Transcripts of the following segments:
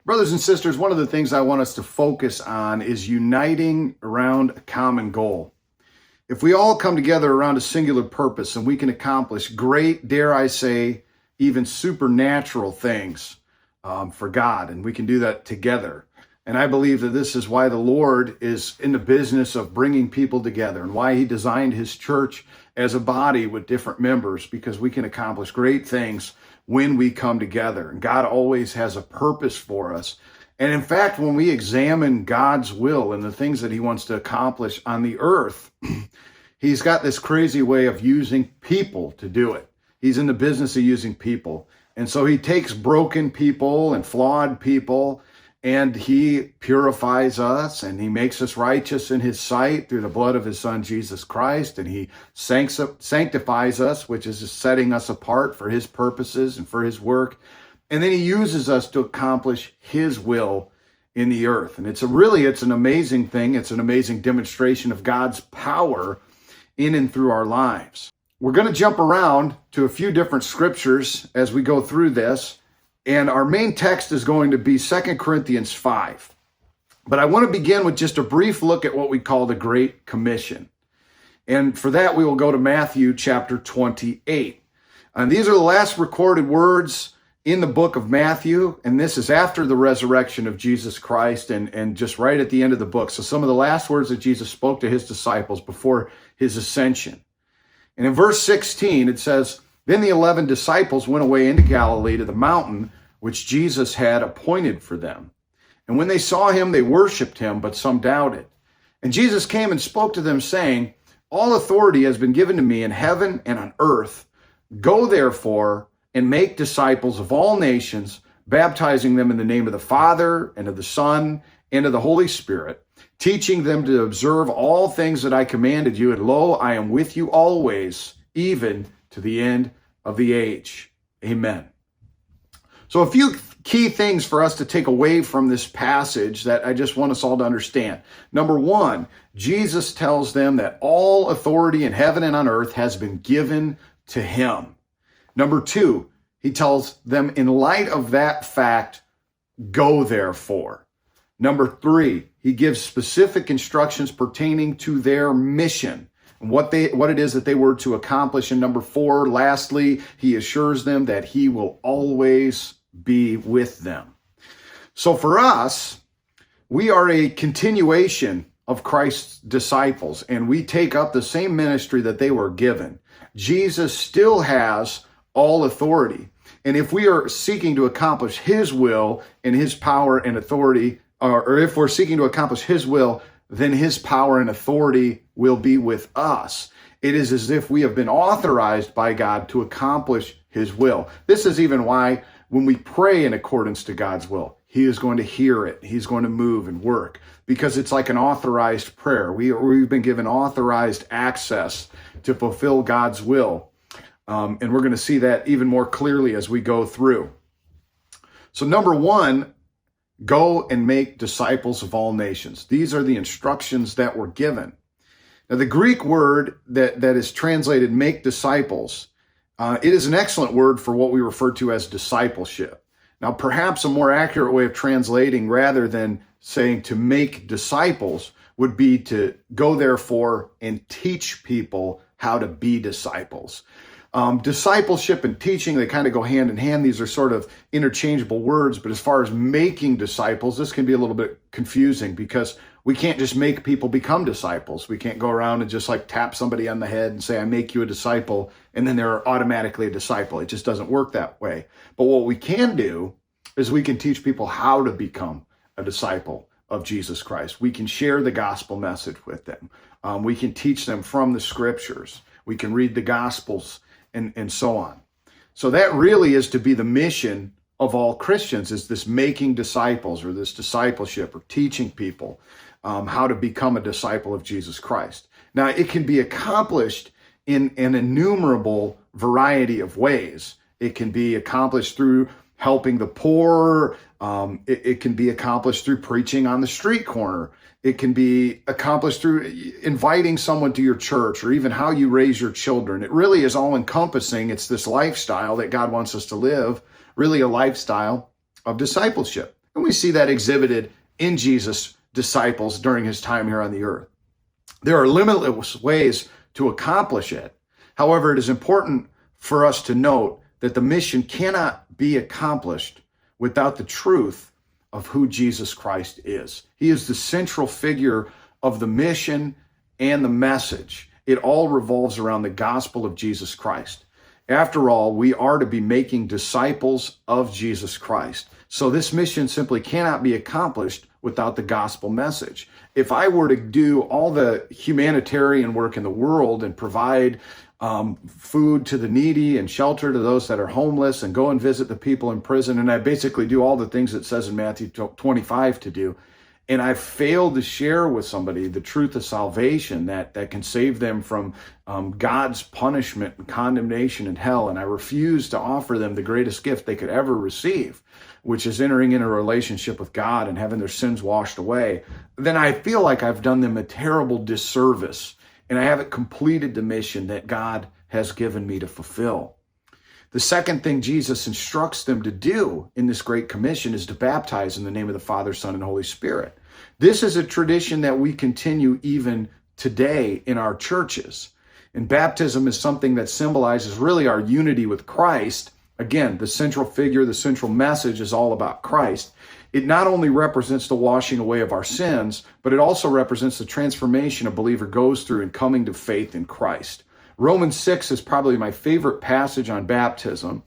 Brothers and sisters, one of the things I want us to focus on is uniting around a common goal. If we all come together around a singular purpose and we can accomplish great, dare I say, even supernatural things for God, and we can do that together. And I believe that this is why the Lord is in the business of bringing people together and why he designed his church as a body with different members, because we can accomplish great things when we come together. And God always has a purpose for us. And in fact, when we examine God's will and the things that he wants to accomplish on the earth, he's got this crazy way of using people to do it. He's in the business of using people. And so he takes broken people and flawed people, and he purifies us, and he makes us righteous in his sight through the blood of his son, Jesus Christ. And he sanctifies us, which is setting us apart for his purposes and for his work. And then he uses us to accomplish his will in the earth. And it's an amazing thing. It's an amazing demonstration of God's power in and through our lives. We're going to jump around to a few different scriptures as we go through this. And our main text is going to be 2 Corinthians 5. But I want to begin with just a brief look at what we call the Great Commission. And for that, we will go to Matthew chapter 28. And these are the last recorded words in the book of Matthew. And this is after the resurrection of Jesus Christ and just right at the end of the book. So some of the last words that Jesus spoke to his disciples before his ascension. And in verse 16, it says, "Then the 11 disciples went away into Galilee to the mountain which Jesus had appointed for them. And when they saw him, they worshiped him, but some doubted. And Jesus came and spoke to them, saying, 'All authority has been given to me in heaven and on earth. Go therefore and make disciples of all nations, baptizing them in the name of the Father and of the Son and of the Holy Spirit, teaching them to observe all things that I commanded you. And lo, I am with you always, even to the end of the age.'" Amen. So a few key things for us to take away from this passage that I just want us all to understand. Number one, Jesus tells them that all authority in heaven and on earth has been given to him. Number two, he tells them in light of that fact, go therefore. Number three, he gives specific instructions pertaining to their mission, what it is that they were to accomplish. And number four, lastly, he assures them that he will always be with them. So for us, we are a continuation of Christ's disciples, and we take up the same ministry that they were given. Jesus still has all authority. And if we are seeking to accomplish his will and his power and authority, or if we're seeking to accomplish his will, then his power and authority will be with us. It is as if we have been authorized by God to accomplish his will. This is even why when we pray in accordance to God's will, he is going to hear it. He's going to move and work, because it's like an authorized prayer. We've been given authorized access to fulfill God's will. And we're going to see that even more clearly as we go through. So number one, go and make disciples of all nations. These are the instructions that were given. Now, the Greek word that is translated make disciples, it is an excellent word for what we refer to as discipleship. Now, perhaps a more accurate way of translating, rather than saying to make disciples, would be to go therefore and teach people how to be disciples. Discipleship and teaching, they kind of go hand in hand. These are sort of interchangeable words, but as far as making disciples, this can be a little bit confusing, because we can't just make people become disciples. We can't go around and just like tap somebody on the head and say, I make you a disciple, and then they're automatically a disciple. It just doesn't work that way. But what we can do is we can teach people how to become a disciple of Jesus Christ. We can share the gospel message with them. We can teach them from the scriptures. We can read the gospels and so on. So that really is to be the mission of all Christians, is this making disciples, or this discipleship, or teaching people how to become a disciple of Jesus Christ. Now, it can be accomplished in an innumerable variety of ways. It can be accomplished through helping the poor. It can be accomplished through preaching on the street corner. It can be accomplished through inviting someone to your church, or even how you raise your children. It really is all encompassing. It's this lifestyle that God wants us to live, really a lifestyle of discipleship. And we see that exhibited in Jesus' disciples during his time here on the earth. There are limitless ways to accomplish it. However, it is important for us to note that the mission cannot be accomplished without the truth of who Jesus Christ is. He is the central figure of the mission and the message. It all revolves around the gospel of Jesus Christ. After all, we are to be making disciples of Jesus Christ. So this mission simply cannot be accomplished without the gospel message. If I were to do all the humanitarian work in the world and provide food to the needy and shelter to those that are homeless and go and visit the people in prison, and I basically do all the things it says in Matthew 25 to do, and I failed to share with somebody the truth of salvation that can save them from God's punishment and condemnation in hell, and I refuse to offer them the greatest gift they could ever receive, which is entering into a relationship with God and having their sins washed away, then I feel like I've done them a terrible disservice, and I haven't completed the mission that God has given me to fulfill. The second thing Jesus instructs them to do in this Great Commission is to baptize in the name of the Father, Son, and Holy Spirit. This is a tradition that we continue even today in our churches. And baptism is something that symbolizes really our unity with Christ. Again, the central figure, the central message is all about Christ. It not only represents the washing away of our sins, but it also represents the transformation a believer goes through in coming to faith in Christ. Romans 6 is probably my favorite passage on baptism.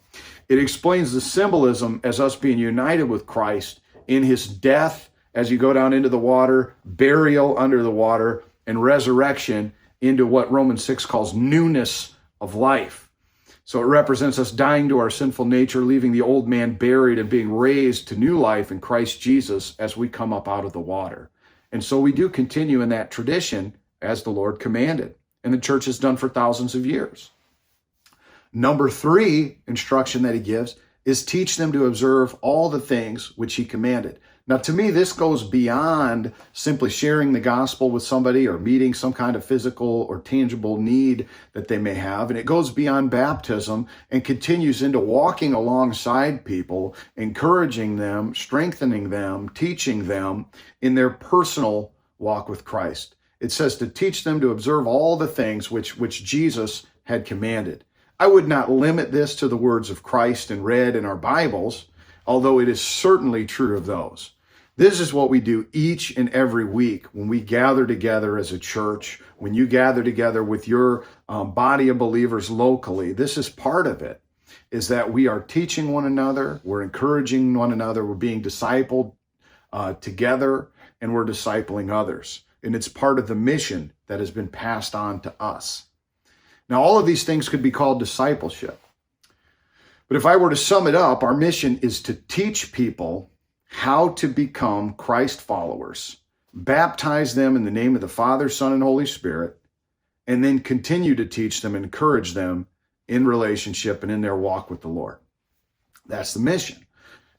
It explains the symbolism as us being united with Christ in his death as you go down into the water, burial under the water, and resurrection into what Romans 6 calls newness of life. So it represents us dying to our sinful nature, leaving the old man buried and being raised to new life in Christ Jesus as we come up out of the water. And so we do continue in that tradition as the Lord commanded. And the church has done for thousands of years. Number 3 instruction that he gives is teach them to observe all the things which he commanded. Now, to me, this goes beyond simply sharing the gospel with somebody or meeting some kind of physical or tangible need that they may have. And it goes beyond baptism and continues into walking alongside people, encouraging them, strengthening them, teaching them in their personal walk with Christ. It says to teach them to observe all the things which Jesus had commanded. I would not limit this to the words of Christ and read in our Bibles, although it is certainly true of those. This is what we do each and every week when we gather together as a church, when you gather together with your body of believers locally. This is part of it, is that we are teaching one another, we're encouraging one another, we're being discipled together, and we're discipling others. And it's part of the mission that has been passed on to us. Now, all of these things could be called discipleship. But if I were to sum it up, our mission is to teach people how to become Christ followers, baptize them in the name of the Father, Son, and Holy Spirit, and then continue to teach them and encourage them in relationship and in their walk with the Lord. That's the mission.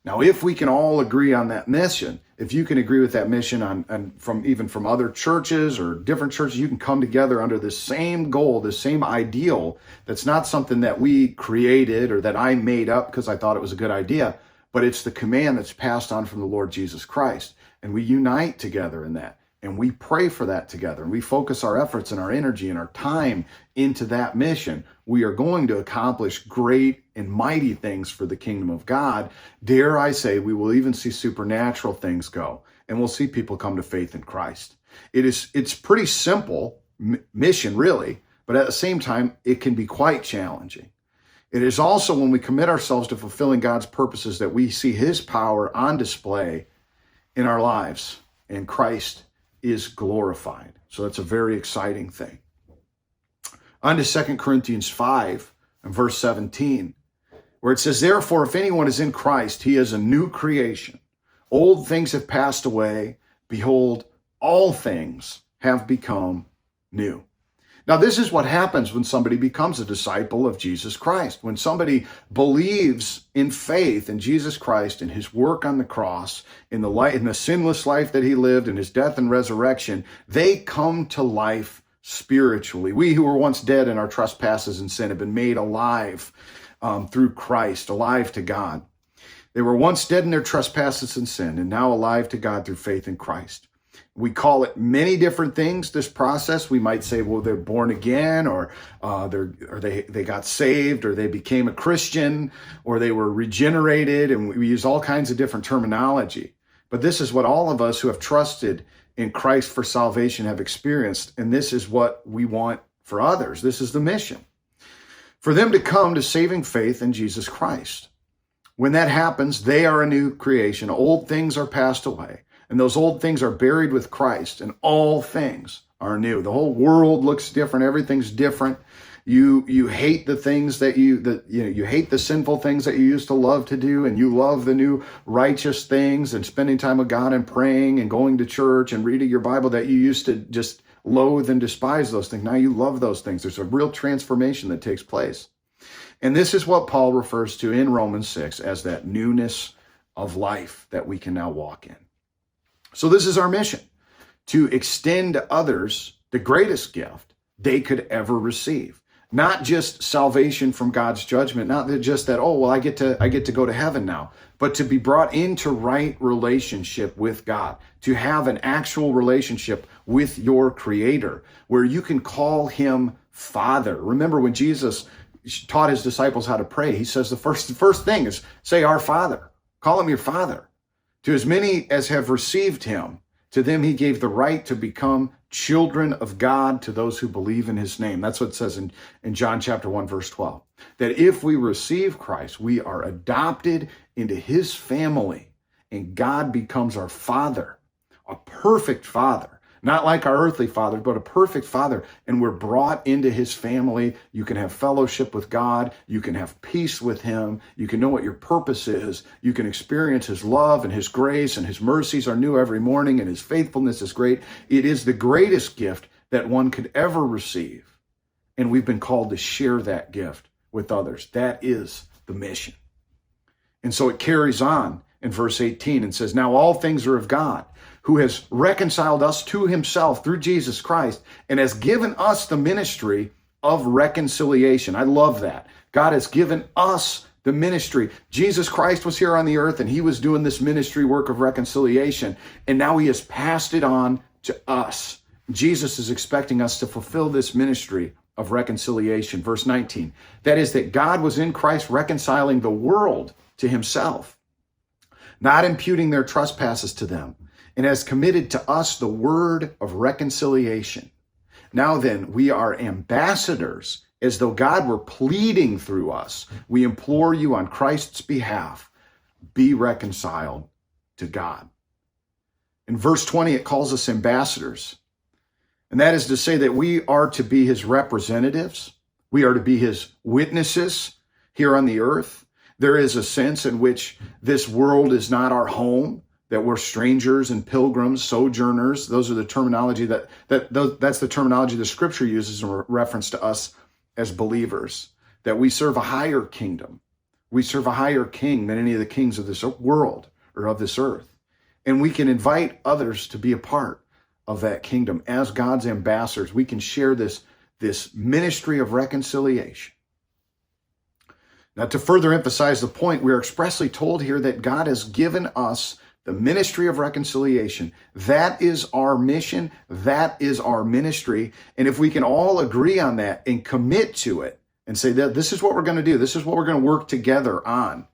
Now, if we can all agree on that mission, if you can agree with that mission from other churches or different churches, you can come together under the same goal, the same ideal. That's not something that we created or that I made up because I thought it was a good idea, but it's the command that's passed on from the Lord Jesus Christ. And we unite together in that. And we pray for that together. And we focus our efforts and our energy and our time into that mission. We are going to accomplish great and mighty things for the kingdom of God. Dare I say, we will even see supernatural things go. And we'll see people come to faith in Christ. It's pretty simple mission, really. But at the same time, it can be quite challenging. It is also when we commit ourselves to fulfilling God's purposes that we see his power on display in our lives, and Christ is glorified. So that's a very exciting thing. On to 2 Corinthians 5 and verse 17, where it says, therefore, if anyone is in Christ, he is a new creation. Old things have passed away. Behold, all things have become new. Now, this is what happens when somebody becomes a disciple of Jesus Christ. When somebody believes in faith in Jesus Christ and his work on the cross, in the sinless life that he lived, in his death and resurrection, they come to life spiritually. We who were once dead in our trespasses and sin have been made alive through Christ, alive to God. They were once dead in their trespasses and sin, and now alive to God through faith in Christ. We call it many different things, this process. We might say, well, they're born again, or they got saved, or they became a Christian, or they were regenerated, and we use all kinds of different terminology. But this is what all of us who have trusted in Christ for salvation have experienced, and this is what we want for others. This is the mission. For them to come to saving faith in Jesus Christ. When that happens, they are a new creation. Old things are passed away, and those old things are buried with Christ, and all things are new. The whole world looks different. Everything's different. You hate the things you hate the sinful things that you used to love to do, and you love the new righteous things and spending time with God and praying and going to church and reading your Bible that you used to just loathe and despise those things. Now you love those things. There's a real transformation that takes place. And this is what Paul refers to in Romans 6 as that newness of life that we can now walk in. So this is our mission, to extend to others the greatest gift they could ever receive. Not just salvation from God's judgment, not just that, oh, well, I get to go to heaven now, but to be brought into right relationship with God, to have an actual relationship with your Creator, where you can call him Father. Remember when Jesus taught his disciples how to pray, he says the first thing is say, our Father. Call him your Father. To as many as have received him, to them he gave the right to become children of God, to those who believe in his name. That's what it says in John chapter 1, verse 12. That if we receive Christ, we are adopted into his family, and God becomes our Father, a perfect Father. Not like our earthly father, but a perfect Father. And we're brought into his family. You can have fellowship with God. You can have peace with him. You can know what your purpose is. You can experience his love and his grace, and his mercies are new every morning, and his faithfulness is great. It is the greatest gift that one could ever receive. And we've been called to share that gift with others. That is the mission. And so it carries on in verse 18 and says, now all things are of God, who has reconciled us to himself through Jesus Christ and has given us the ministry of reconciliation. I love that. God has given us the ministry. Jesus Christ was here on the earth, and he was doing this ministry work of reconciliation, and now he has passed it on to us. Jesus is expecting us to fulfill this ministry of reconciliation. Verse 19, that is, that God was in Christ reconciling the world to himself, not imputing their trespasses to them, and has committed to us the word of reconciliation. Now then, we are ambassadors, as though God were pleading through us. We implore you on Christ's behalf, be reconciled to God. In verse 20, it calls us ambassadors. And that is to say that we are to be his representatives. We are to be his witnesses here on the earth. There is a sense in which this world is not our home, that we're strangers and pilgrims, sojourners. Those are the terminology that's the terminology the scripture uses in reference to us as believers, that we serve a higher kingdom. We serve a higher king than any of the kings of this world or of this earth. And we can invite others to be a part of that kingdom. As God's ambassadors, we can share this ministry of reconciliation. Now, to further emphasize the point, we are expressly told here that God has given us the ministry of reconciliation. That is our mission. That is our ministry. And if we can all agree on that and commit to it and say that this is what we're going to do, this is what we're going to work together on,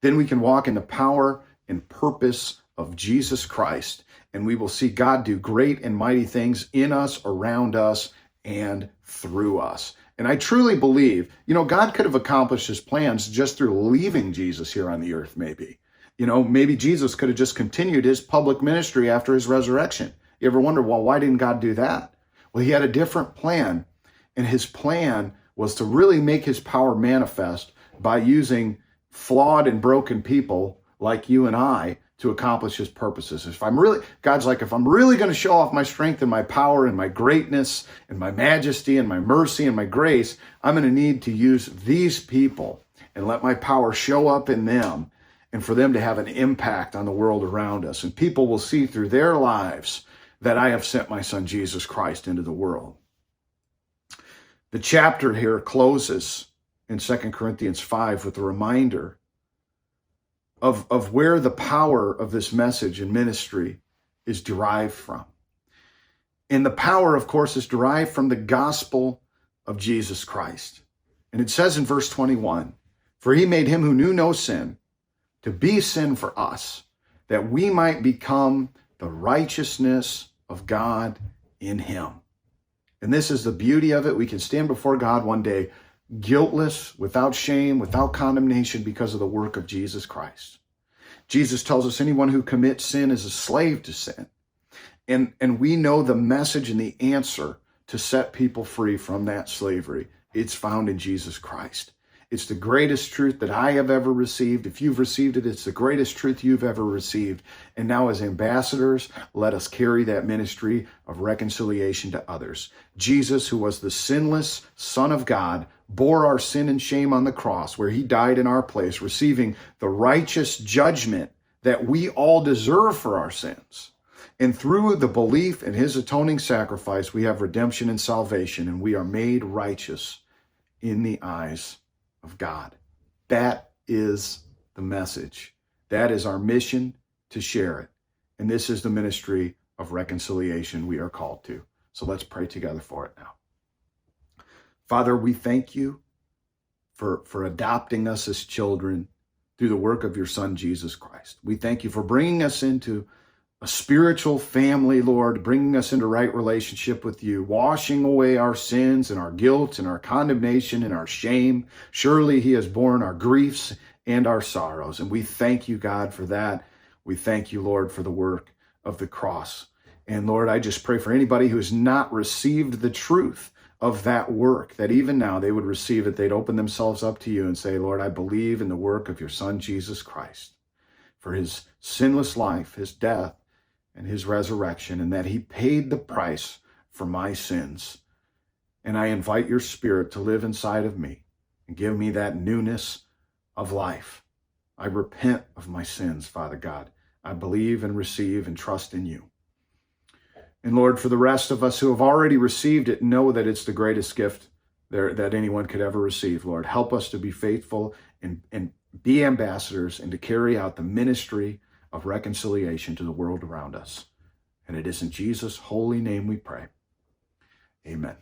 then we can walk in the power and purpose of Jesus Christ. And we will see God do great and mighty things in us, around us, and through us. And I truly believe, God could have accomplished his plans just through leaving Jesus here on the earth, maybe. Maybe Jesus could have just continued his public ministry after his resurrection. You ever wonder, well, why didn't God do that? Well, he had a different plan. And his plan was to really make his power manifest by using flawed and broken people like you and I to accomplish his purposes. God's like, if I'm really going to show off my strength and my power and my greatness and my majesty and my mercy and my grace, I'm going to need to use these people and let my power show up in them, and for them to have an impact on the world around us. And people will see through their lives that I have sent my son, Jesus Christ, into the world. The chapter here closes in 2 Corinthians 5 with a reminder of where the power of this message and ministry is derived from. And the power, of course, is derived from the gospel of Jesus Christ. And it says in verse 21, "For he made him who knew no sin to be sin for us, that we might become the righteousness of God in him." And this is the beauty of it. We can stand before God one day guiltless, without shame, without condemnation, because of the work of Jesus Christ. Jesus tells us anyone who commits sin is a slave to sin. And we know the message and the answer to set people free from that slavery. It's found in Jesus Christ. It's the greatest truth that I have ever received. If you've received it, it's the greatest truth you've ever received. And now as ambassadors, let us carry that ministry of reconciliation to others. Jesus, who was the sinless Son of God, bore our sin and shame on the cross, where he died in our place, receiving the righteous judgment that we all deserve for our sins. And through the belief in his atoning sacrifice, we have redemption and salvation, and we are made righteous in the eyes of God. That is the message. That is our mission to share it. And this is the ministry of reconciliation we are called to. So let's pray together for it now. Father, we thank you for adopting us as children through the work of your Son, Jesus Christ. We thank you for bringing us into a spiritual family, Lord, bringing us into right relationship with you, washing away our sins and our guilt and our condemnation and our shame. Surely he has borne our griefs and our sorrows. And we thank you, God, for that. We thank you, Lord, for the work of the cross. And Lord, I just pray for anybody who has not received the truth of that work, that even now they would receive it. They'd open themselves up to you and say, Lord, I believe in the work of your Son, Jesus Christ, for his sinless life, his death, and his resurrection, and that he paid the price for my sins. And I invite your Spirit to live inside of me and give me that newness of life. I repent of my sins, Father God. I believe and receive and trust in you. And Lord, for the rest of us who have already received it, know that it's the greatest gift that anyone could ever receive. Lord, help us to be faithful and be ambassadors and to carry out the ministry of reconciliation to the world around us. And it is in Jesus' holy name we pray. Amen.